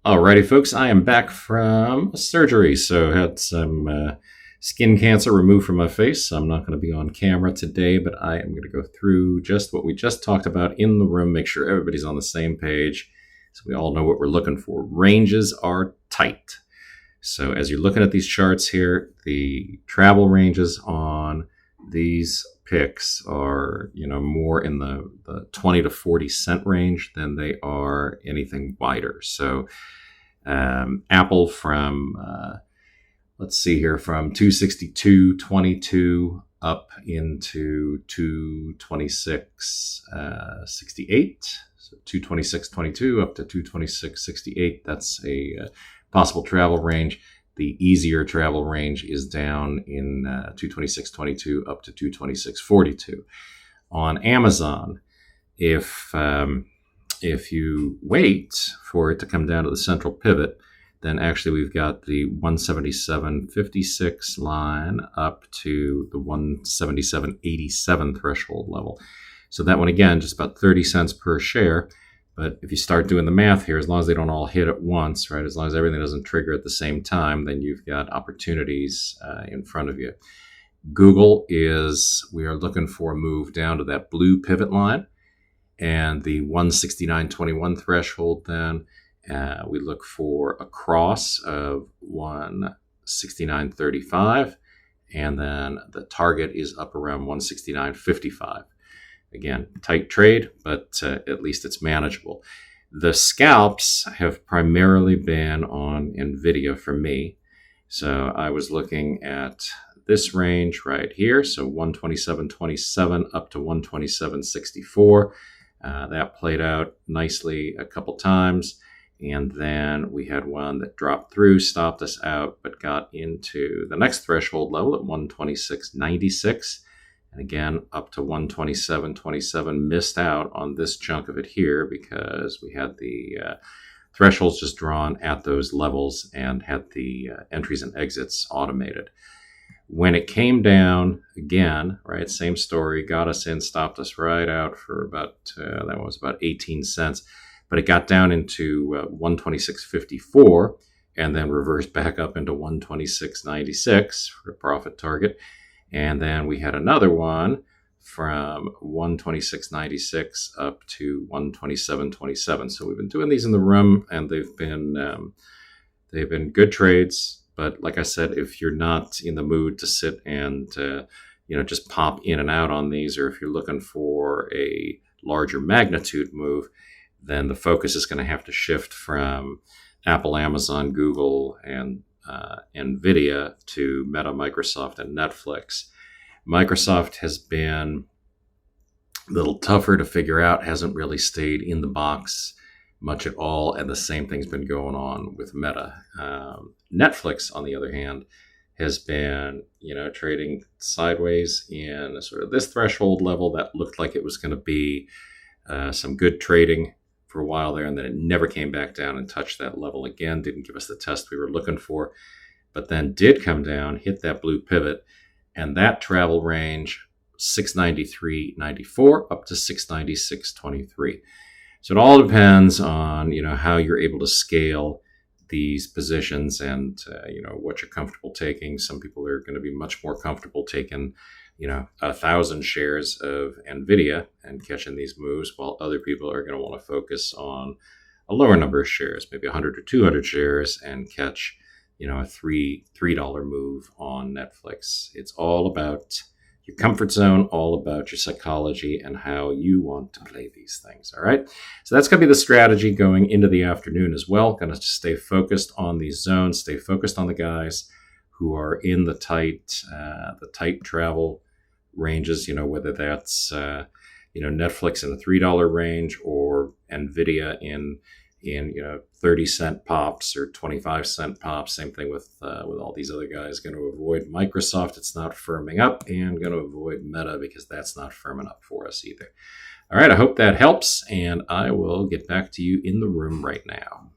Alrighty, folks, I am back from surgery. So had some skin cancer removed from my face. So I'm not going to be on camera today, but I am going to go through just what we just talked about in the room, make sure everybody's on the same page so we all know what we're looking for. Ranges are tight. So as you're looking at these charts here, the travel ranges on these picks are, more in the 20 to 40 cent range than they are anything wider. So Apple from, let's see here, from 262.22 up into 226.68. So 226.22 up to 226.68. That's a possible travel range. The easier travel range is down in 226.22 up to 226.42. On Amazon, if you wait for it to come down to the central pivot, then actually we've got the 177.56 line up to the 177.87 threshold level. So that one, again, just about 30 cents per share. But if you start doing the math here, as long as they don't all hit at once, right, as long as everything doesn't trigger at the same time, then you've got opportunities in front of you. Google we are looking for a move down to that blue pivot line and the 169.21 threshold. Then we look for a cross of 169.35, and then the target is up around 169.55. Again, tight trade, but at least it's manageable. The scalps have primarily been on NVIDIA for me. So I was looking at this range right here. So 127.27 up to 127.64. That played out nicely a couple times. And then we had one that dropped through, stopped us out, but got into the next threshold level at 126.96. And again, up to 127.27, missed out on this chunk of it here because we had the thresholds just drawn at those levels and had the entries and exits automated. When it came down again, right, same story, got us in, stopped us right out for about, that was about 18 cents. But it got down into 126.54 and then reversed back up into 126.96 for a profit target. And then we had another one from 126.96 up to 127.27. So we've been doing these in the room, and they've been good trades. But like I said, if you're not in the mood to sit and just pop in and out on these, or if you're looking for a larger magnitude move, then the focus is going to have to shift from Apple, Amazon, Google, and NVIDIA to Meta, Microsoft, and Netflix. Microsoft has been a little tougher to figure out, hasn't really stayed in the box much at all, and the same thing's been going on with Meta. Netflix, on the other hand, has been, trading sideways in sort of this threshold level that looked like it was going to be some good trading for a while there, and then it never came back down and touched that level again. Didn't give us the test we were looking for, but then did come down, hit that blue pivot, and that travel range 693.94 up to 696.23. So it all depends on how you're able to scale these positions and what you're comfortable taking. Some people are going to be much more comfortable taking 1,000 shares of NVIDIA and catching these moves, while other people are going to want to focus on a lower number of shares, maybe 100 or 200 shares, and catch, a $3 move on Netflix. It's all about your comfort zone, all about your psychology and how you want to play these things. All right. So that's going to be the strategy going into the afternoon as well. Going to stay focused on these zones, stay focused on the guys who are in the tight travel ranges, whether that's, Netflix in the $3 range or NVIDIA in 30 cent pops or 25 cent pops. Same thing with all these other guys. Going to avoid Microsoft. It's not firming up, and going to avoid Meta because that's not firming up for us either. All right. I hope that helps, and I will get back to you in the room right now.